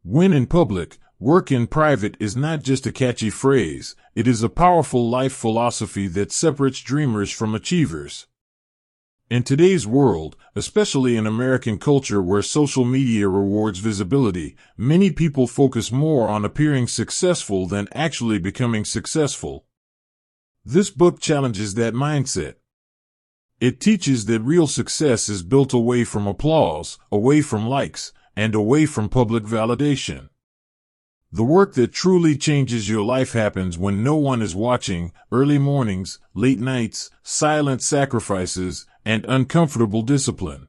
Win in public, work in private is not just a catchy phrase, it is a powerful life philosophy that separates dreamers from achievers. In today's world, especially in American culture where social media rewards visibility, many people focus more on appearing successful than actually becoming successful. This book challenges that mindset. It teaches that real success is built away from applause, away from likes, and away from public validation. The work that truly changes your life happens when no one is watching: early mornings, late nights, silent sacrifices, and uncomfortable discipline.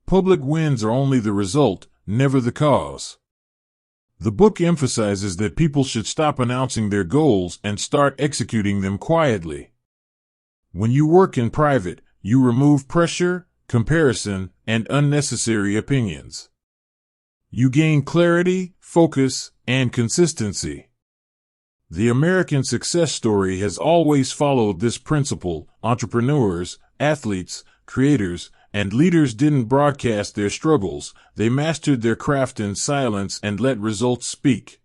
Public wins are only the result, never the cause. The book emphasizes that people should stop announcing their goals and start executing them quietly. When you work in private, you remove pressure, comparison, and unnecessary opinions. You gain clarity, focus, and consistency. The American success story has always followed this principle. Entrepreneurs, athletes, creators, and leaders didn't broadcast their struggles, they mastered their craft in silence and let results speak.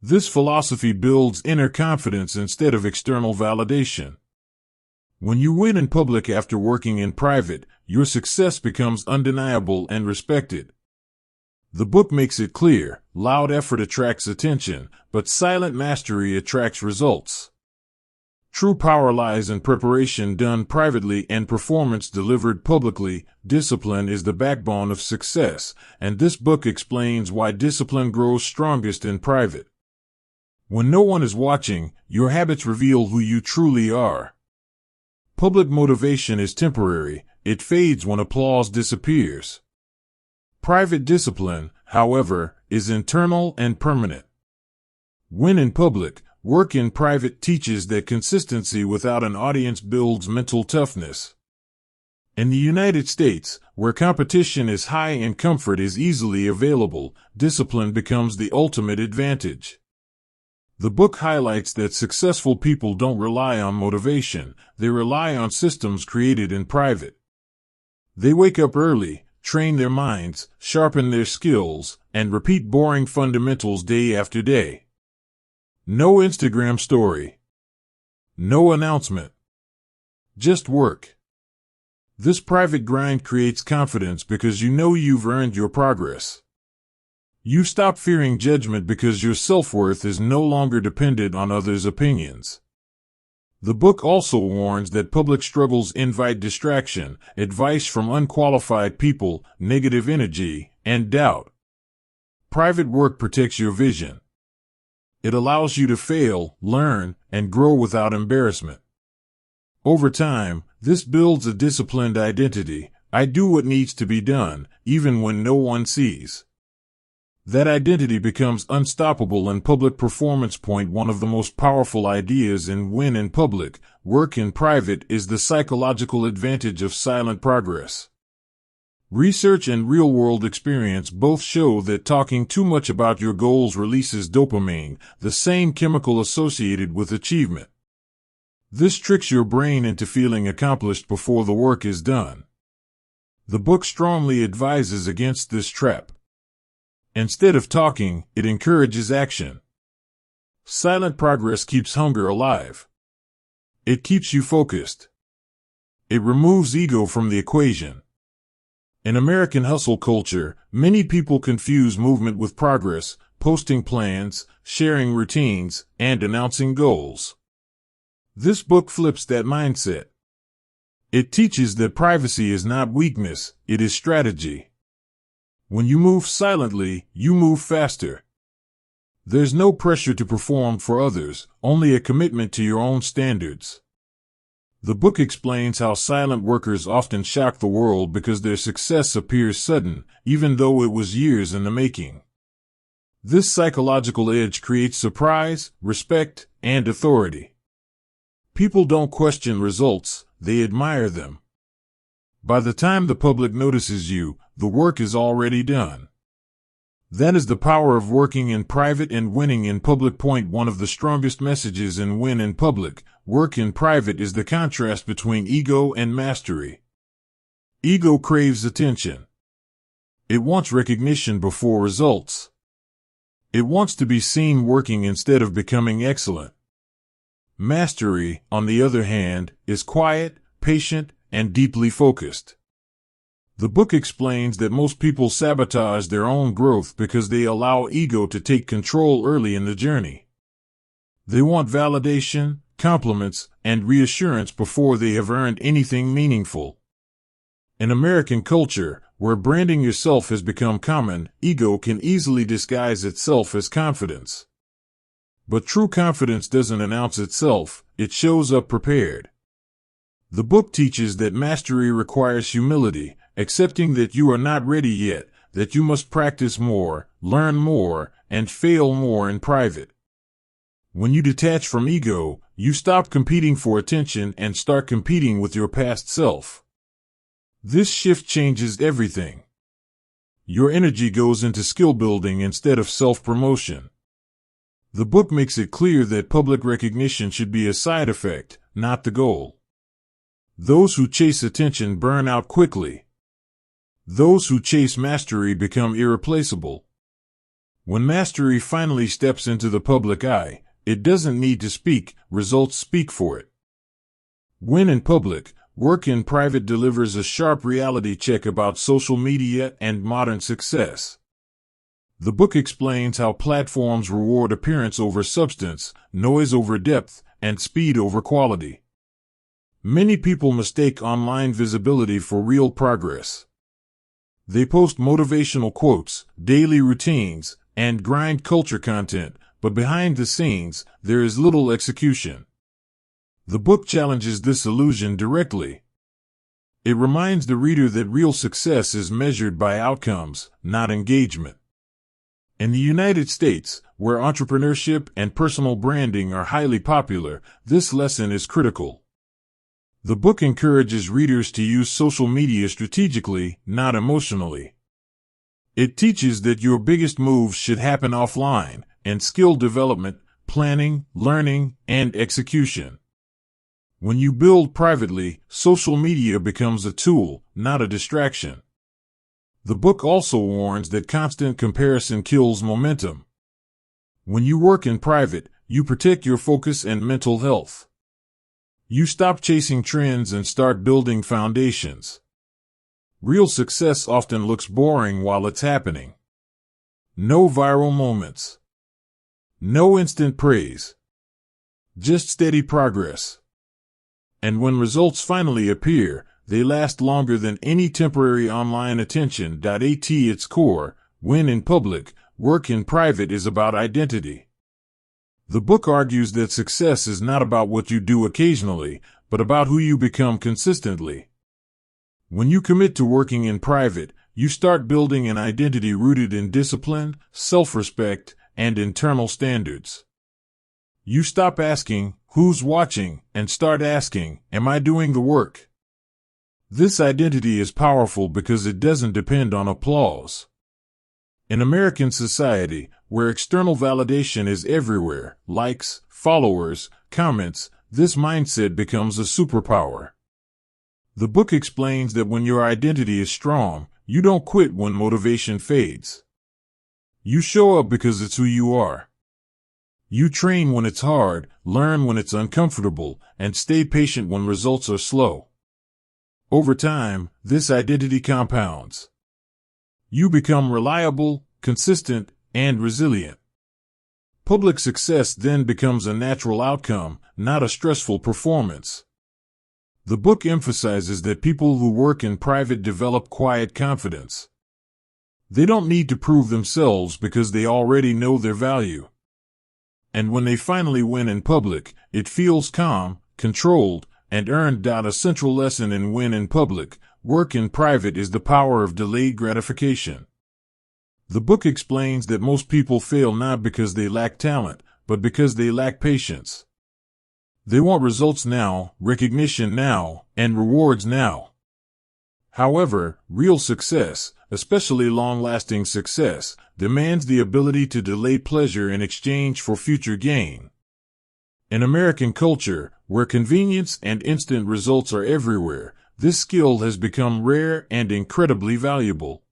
This philosophy builds inner confidence instead of external validation. When you win in public after working in private, your success becomes undeniable and respected. The book makes it clear: loud effort attracts attention, but silent mastery attracts results. True power lies in preparation done privately and performance delivered publicly. Discipline is the backbone of success, and this book explains why discipline grows strongest in private. When no one is watching, your habits reveal who you truly are. Public motivation is temporary, it fades when applause disappears. Private discipline, however, is internal and permanent. Win in public, work in private teaches that consistency without an audience builds mental toughness. In the United States, where competition is high and comfort is easily available, discipline becomes the ultimate advantage. The book highlights that successful people don't rely on motivation, they rely on systems created in private. They wake up early, train their minds, sharpen their skills, and repeat boring fundamentals day after day. No Instagram story. No announcement. Just work. This private grind creates confidence because you know you've earned your progress. You stop fearing judgment because your self-worth is no longer dependent on others' opinions. The book also warns that public struggles invite distraction, advice from unqualified people, negative energy, and doubt. Private work protects your vision. It allows you to fail, learn, and grow without embarrassment. Over time, this builds a disciplined identity. I do what needs to be done, even when no one sees. That identity becomes unstoppable in public performance. One of the most powerful ideas in Win in Public, Work in Private is the psychological advantage of silent progress. Research and real-world experience both show that talking too much about your goals releases dopamine, the same chemical associated with achievement. This tricks your brain into feeling accomplished before the work is done. The book strongly advises against this trap. Instead of talking, it encourages action. Silent progress keeps hunger alive. It keeps you focused. It removes ego from the equation. In American hustle culture, many people confuse movement with progress, posting plans, sharing routines, and announcing goals. This book flips that mindset. It teaches that privacy is not weakness, it is strategy. When you move silently, you move faster. There's no pressure to perform for others, only a commitment to your own standards. The book explains how silent workers often shock the world because their success appears sudden, even though it was years in the making. This psychological edge creates surprise, respect, and authority. People don't question results, they admire them. By the time the public notices you, the work is already done. That is the power of working in private and winning in public. One of the strongest messages in Win in Public, Work in Private is the contrast between ego and mastery. Ego craves attention. It wants recognition before results. It wants to be seen working instead of becoming excellent. Mastery, on the other hand, is quiet, patient, and deeply focused. The book explains that most people sabotage their own growth because they allow ego to take control early in the journey. They want validation, compliments, and reassurance before they have earned anything meaningful. In American culture, where branding yourself has become common, ego can easily disguise itself as confidence. But true confidence doesn't announce itself, it shows up prepared. The book teaches that mastery requires humility, accepting that you are not ready yet, that you must practice more, learn more, and fail more in private. When you detach from ego, you stop competing for attention and start competing with your past self. This shift changes everything. Your energy goes into skill building instead of self-promotion. The book makes it clear that public recognition should be a side effect, not the goal. Those who chase attention burn out quickly. Those who chase mastery become irreplaceable. When mastery finally steps into the public eye, it doesn't need to speak, results speak for it. When in public, work in private delivers a sharp reality check about social media and modern success. The book explains how platforms reward appearance over substance, noise over depth, and speed over quality. Many people mistake online visibility for real progress. They post motivational quotes, daily routines, and grind culture content, but behind the scenes, there is little execution. The book challenges this illusion directly. It reminds the reader that real success is measured by outcomes, not engagement. In the United States, where entrepreneurship and personal branding are highly popular, this lesson is critical. The book encourages readers to use social media strategically, not emotionally. It teaches that your biggest moves should happen offline, and skill development, planning, learning, and execution. When you build privately, social media becomes a tool, not a distraction. The book also warns that constant comparison kills momentum. When you work in private, you protect your focus and mental health. You stop chasing trends and start building foundations. Real success often looks boring while it's happening. No viral moments. No instant praise. Just steady progress. And when results finally appear, they last longer than any temporary online attention. At its core, when in public, work in private is about identity. The book argues that success is not about what you do occasionally, but about who you become consistently. When you commit to working in private, you start building an identity rooted in discipline, self-respect, and internal standards. You stop asking, who's watching, and start asking, am I doing the work? This identity is powerful because it doesn't depend on applause. In American society, where external validation is everywhere, likes, followers, comments, this mindset becomes a superpower. The book explains that when your identity is strong, you don't quit when motivation fades. You show up because it's who you are. You train when it's hard, learn when it's uncomfortable, and stay patient when results are slow. Over time, this identity compounds. You become reliable, consistent, and resilient. Public success then becomes a natural outcome, not a stressful performance. The book emphasizes that people who work in private develop quiet confidence. They don't need to prove themselves because they already know their value. And when they finally win in public, it feels calm, controlled, and earned. A central lesson in win in public, work in private is the power of delayed gratification. The book explains that most people fail not because they lack talent, but because they lack patience. They want results now, recognition now, and rewards now. However, real success, especially long-lasting success, demands the ability to delay pleasure in exchange for future gain. In American culture, where convenience and instant results are everywhere, this skill has become rare and incredibly valuable.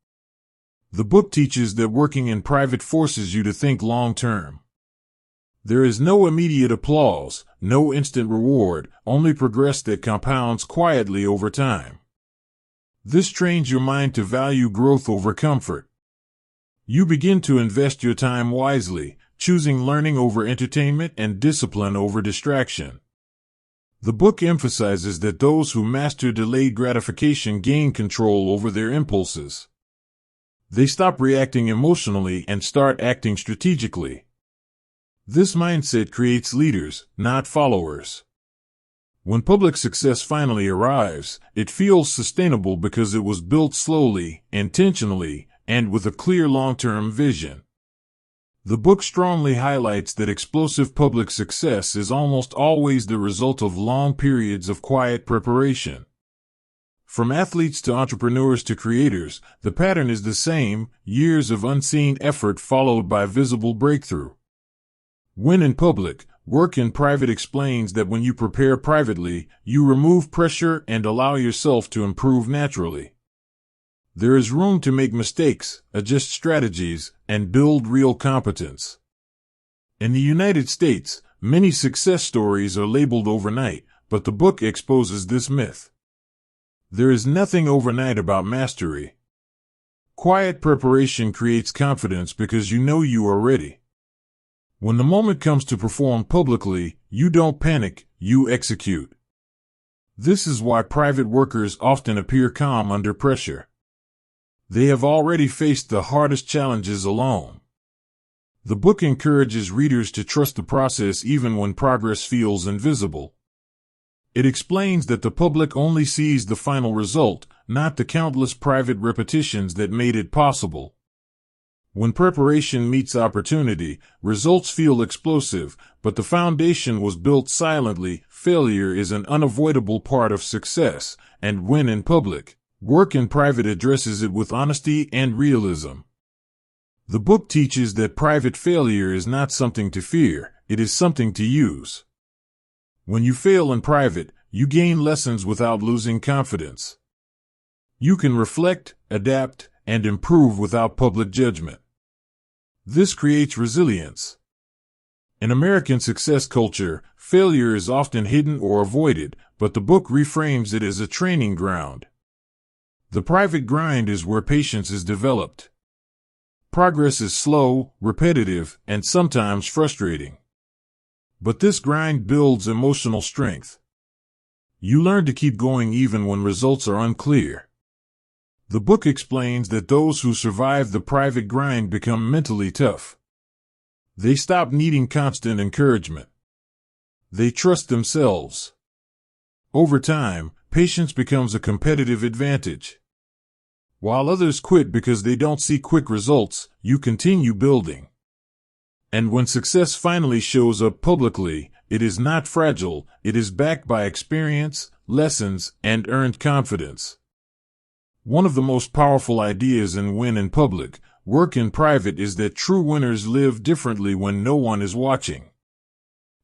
The book teaches that working in private forces you to think long-term. There is no immediate applause, no instant reward, only progress that compounds quietly over time. This trains your mind to value growth over comfort. You begin to invest your time wisely, choosing learning over entertainment and discipline over distraction. The book emphasizes that those who master delayed gratification gain control over their impulses. They stop reacting emotionally and start acting strategically. This mindset creates leaders, not followers. When public success finally arrives, it feels sustainable because it was built slowly, intentionally, and with a clear long-term vision. The book strongly highlights that explosive public success is almost always the result of long periods of quiet preparation. From athletes to entrepreneurs to creators, the pattern is the same: years of unseen effort followed by visible breakthrough. When in public, work in private explains that when you prepare privately, you remove pressure and allow yourself to improve naturally. There is room to make mistakes, adjust strategies, and build real competence. In the United States, many success stories are labeled overnight, but the book exposes this myth. There is nothing overnight about mastery. Quiet preparation creates confidence because you know you are ready. When the moment comes to perform publicly, you don't panic, you execute. This is why private workers often appear calm under pressure. They have already faced the hardest challenges alone. The book encourages readers to trust the process even when progress feels invisible. It explains that the public only sees the final result, not the countless private repetitions that made it possible. When preparation meets opportunity, results feel explosive, but the foundation was built silently. Failure is an unavoidable part of success, and when in public, work in private addresses it with honesty and realism. The book teaches that private failure is not something to fear, it is something to use. When you fail in private, you gain lessons without losing confidence. You can reflect, adapt, and improve without public judgment. This creates resilience. In American success culture, failure is often hidden or avoided, but the book reframes it as a training ground. The private grind is where patience is developed. Progress is slow, repetitive, and sometimes frustrating. But this grind builds emotional strength. You learn to keep going even when results are unclear. The book explains that those who survive the private grind become mentally tough. They stop needing constant encouragement. They trust themselves. Over time, patience becomes a competitive advantage. While others quit because they don't see quick results, you continue building. And when success finally shows up publicly, it is not fragile, it is backed by experience, lessons, and earned confidence. One of the most powerful ideas in Win in Public, Work in Private is that true winners live differently when no one is watching.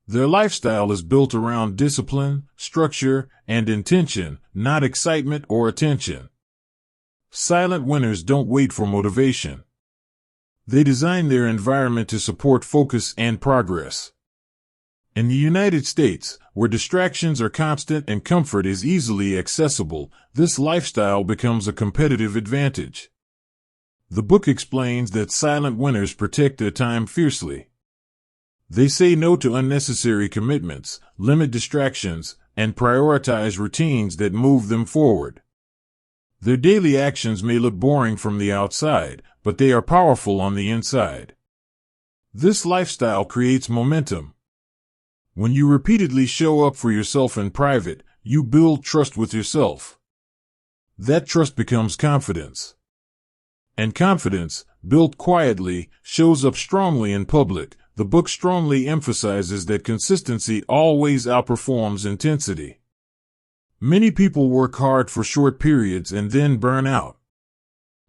Their lifestyle is built around discipline, structure, and intention, not excitement or attention. Silent winners don't wait for motivation. They design their environment to support focus and progress. In the United States, where distractions are constant and comfort is easily accessible, this lifestyle becomes a competitive advantage. The book explains that silent winners protect their time fiercely. They say no to unnecessary commitments, limit distractions, and prioritize routines that move them forward. Their daily actions may look boring from the outside, but they are powerful on the inside. This lifestyle creates momentum. When you repeatedly show up for yourself in private, you build trust with yourself. That trust becomes confidence. And confidence, built quietly, shows up strongly in public. The book strongly emphasizes that consistency always outperforms intensity. Many people work hard for short periods and then burn out.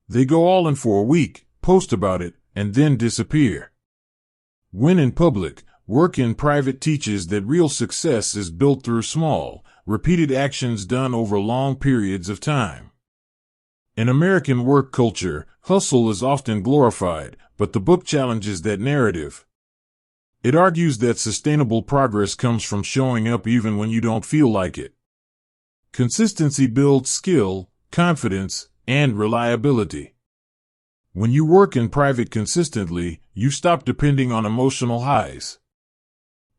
They go all in for a week, post about it, and then disappear. When in public, Work in Private teaches that real success is built through small, repeated actions done over long periods of time. In American work culture, hustle is often glorified, but the book challenges that narrative. It argues that sustainable progress comes from showing up even when you don't feel like it. Consistency builds skill, confidence, and reliability. When you work in private consistently, you stop depending on emotional highs.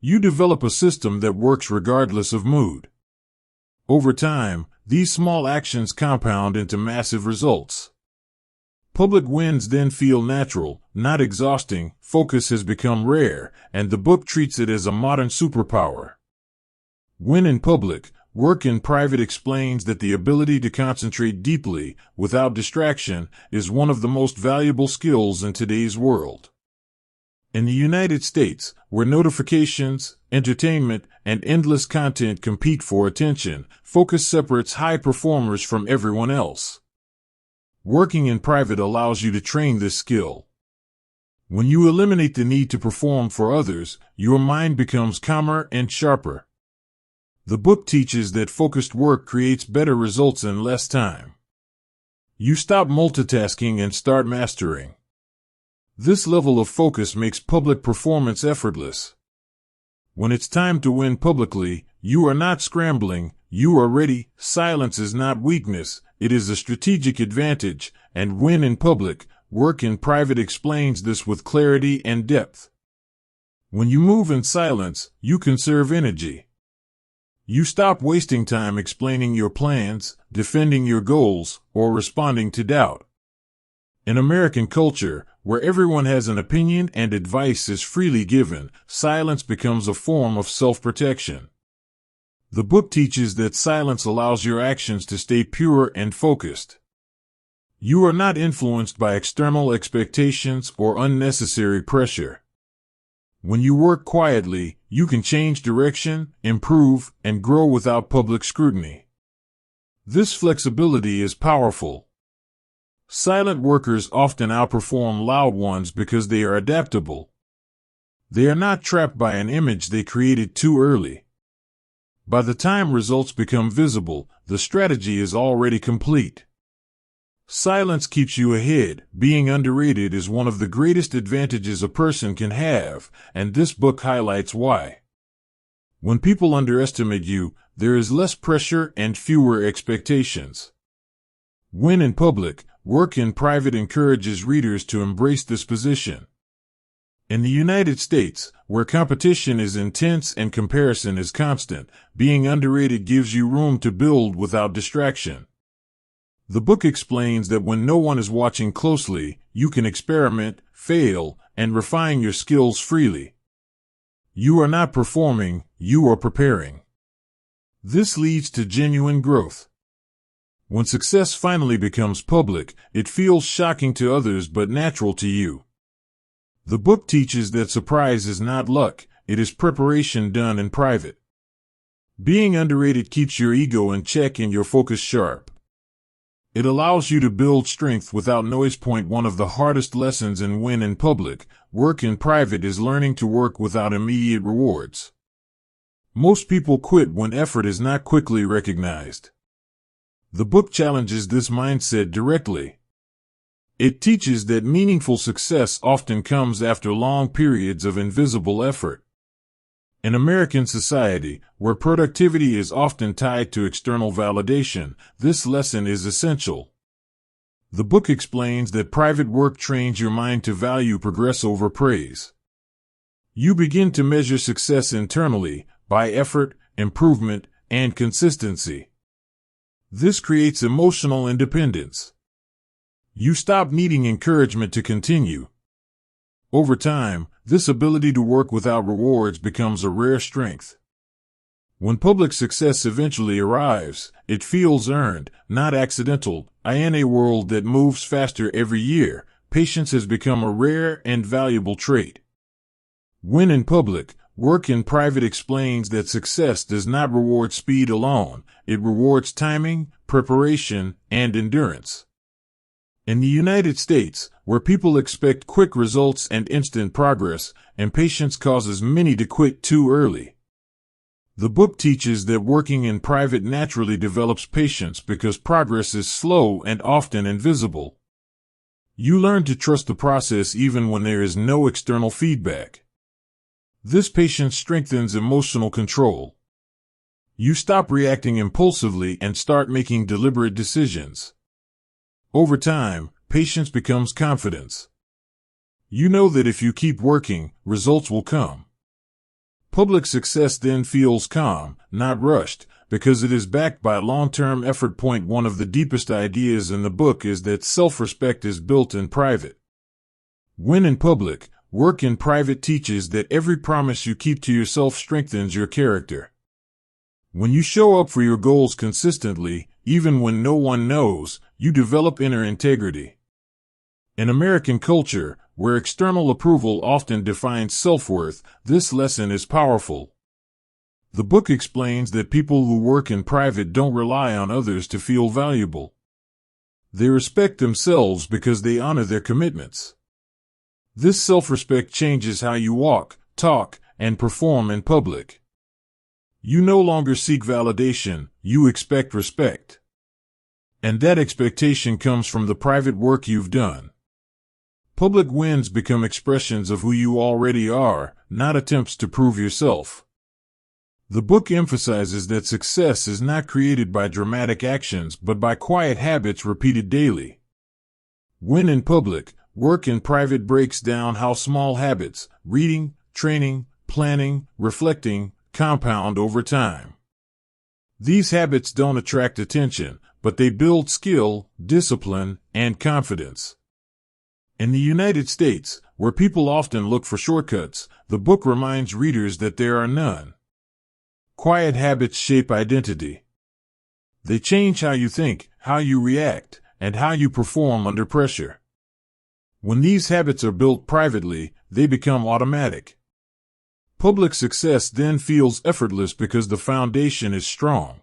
You develop a system that works regardless of mood. Over time, these small actions compound into massive results. Public wins then feel natural, not exhausting. Focus has become rare, and the book treats it as a modern superpower. Win in public, work in private explains that the ability to concentrate deeply, without distraction, is one of the most valuable skills in today's world. In the United States, where notifications, entertainment, and endless content compete for attention, focus separates high performers from everyone else. Working in private allows you to train this skill. When you eliminate the need to perform for others, your mind becomes calmer and sharper. The book teaches that focused work creates better results in less time. You stop multitasking and start mastering. This level of focus makes public performance effortless. When it's time to win publicly, you are not scrambling, you are ready. Silence is not weakness, it is a strategic advantage, and win in public, work in private explains this with clarity and depth. When you move in silence, you conserve energy. You stop wasting time explaining your plans, defending your goals, or responding to doubt. In American culture, where everyone has an opinion and advice is freely given, silence becomes a form of self-protection. The book teaches that silence allows your actions to stay pure and focused. You are not influenced by external expectations or unnecessary pressure. When you work quietly, you can change direction, improve, and grow without public scrutiny. This flexibility is powerful. Silent workers often outperform loud ones because they are adaptable. They are not trapped by an image they created too early. By the time results become visible, the strategy is already complete. Silence keeps you ahead. Being underrated is one of the greatest advantages a person can have, and this book highlights why. When people underestimate you, there is less pressure and fewer expectations. Win in public, work in private encourages readers to embrace this position. In the United States, where competition is intense and comparison is constant, being underrated gives you room to build without distraction. The book explains that when no one is watching closely, you can experiment, fail, and refine your skills freely. You are not performing, you are preparing. This leads to genuine growth. When success finally becomes public, it feels shocking to others but natural to you. The book teaches that surprise is not luck, it is preparation done in private. Being underrated keeps your ego in check and your focus sharp. It allows you to build strength without noise. One of the hardest lessons in win in public, work in private is learning to work without immediate rewards. Most people quit when effort is not quickly recognized. The book challenges this mindset directly. It teaches that meaningful success often comes after long periods of invisible effort. In American society, where productivity is often tied to external validation, this lesson is essential. The book explains that private work trains your mind to value progress over praise. You begin to measure success internally, by effort, improvement, and consistency. This creates emotional independence. You stop needing encouragement to continue. Over time, this ability to work without rewards becomes a rare strength. When public success eventually arrives, it feels earned, not accidental. In a world that moves faster every year, patience has become a rare and valuable trait. Win in public, work in private explains that success does not reward speed alone, it rewards timing, preparation, and endurance. In the United States, where people expect quick results and instant progress, impatience causes many to quit too early. The book teaches that working in private naturally develops patience because progress is slow and often invisible. You learn to trust the process even when there is no external feedback. This patience strengthens emotional control. You stop reacting impulsively and start making deliberate decisions. Over time, patience becomes confidence. You know that if you keep working, results will come. Public success then feels calm, not rushed, because it is backed by long-term effort. One of the deepest ideas in the book is that self-respect is built in private. When in public, work in private teaches that every promise you keep to yourself strengthens your character. When you show up for your goals consistently, even when no one knows, you develop inner integrity. In American culture, where external approval often defines self-worth, this lesson is powerful. The book explains that people who work in private don't rely on others to feel valuable. They respect themselves because they honor their commitments. This self-respect changes how you walk, talk, and perform in public. You no longer seek validation, you expect respect. And that expectation comes from the private work you've done. Public wins become expressions of who you already are, not attempts to prove yourself. The book emphasizes that success is not created by dramatic actions but by quiet habits repeated daily. When in public, work in private breaks down how small habits, reading, training, planning, reflecting, compound over time. These habits don't attract attention, but they build skill, discipline, and confidence. In the United States, where people often look for shortcuts, the book reminds readers that there are none. Quiet habits shape identity. They change how you think, how you react, and how you perform under pressure. When these habits are built privately, they become automatic. Public success then feels effortless because the foundation is strong.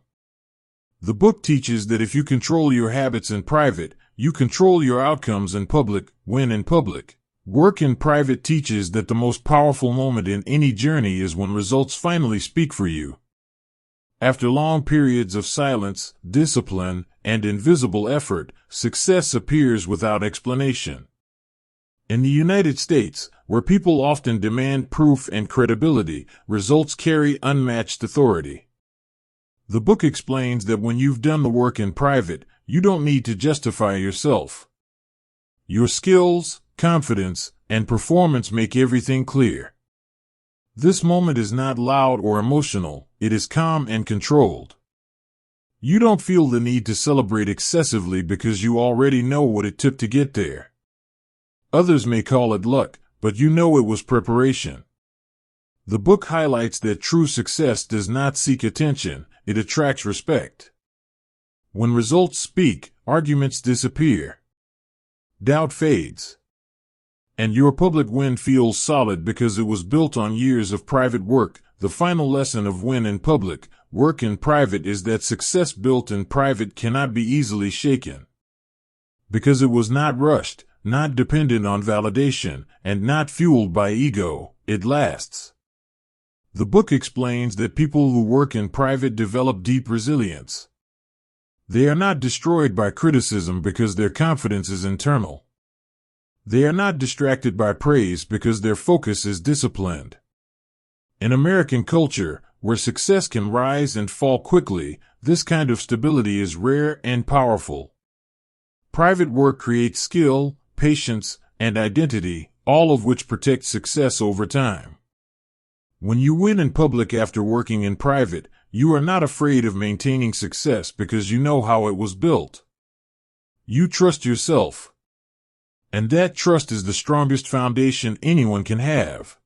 The book teaches that if you control your habits in private, you control your outcomes in public. When in public, work in private teaches that the most powerful moment in any journey is when results finally speak for you. After long periods of silence, discipline, and invisible effort, success appears without explanation. In the United States, where people often demand proof and credibility, results carry unmatched authority. The book explains that when you've done the work in private, you don't need to justify yourself. Your skills, confidence, and performance make everything clear. This moment is not loud or emotional, it is calm and controlled. You don't feel the need to celebrate excessively because you already know what it took to get there. Others may call it luck, but you know it was preparation. The book highlights that true success does not seek attention, it attracts respect. When results speak, arguments disappear. Doubt fades. And your public win feels solid because it was built on years of private work. The final lesson of Win in Public, Work in Private is that success built in private cannot be easily shaken. Because it was not rushed, not dependent on validation, and not fueled by ego, it lasts. The book explains that people who work in private develop deep resilience. They are not destroyed by criticism because their confidence is internal. They are not distracted by praise because their focus is disciplined. In American culture, where success can rise and fall quickly, this kind of stability is rare and powerful. Private work creates skill, patience, and identity, all of which protect success over time. When you win in public after working in private, you are not afraid of maintaining success because you know how it was built. You trust yourself. And that trust is the strongest foundation anyone can have.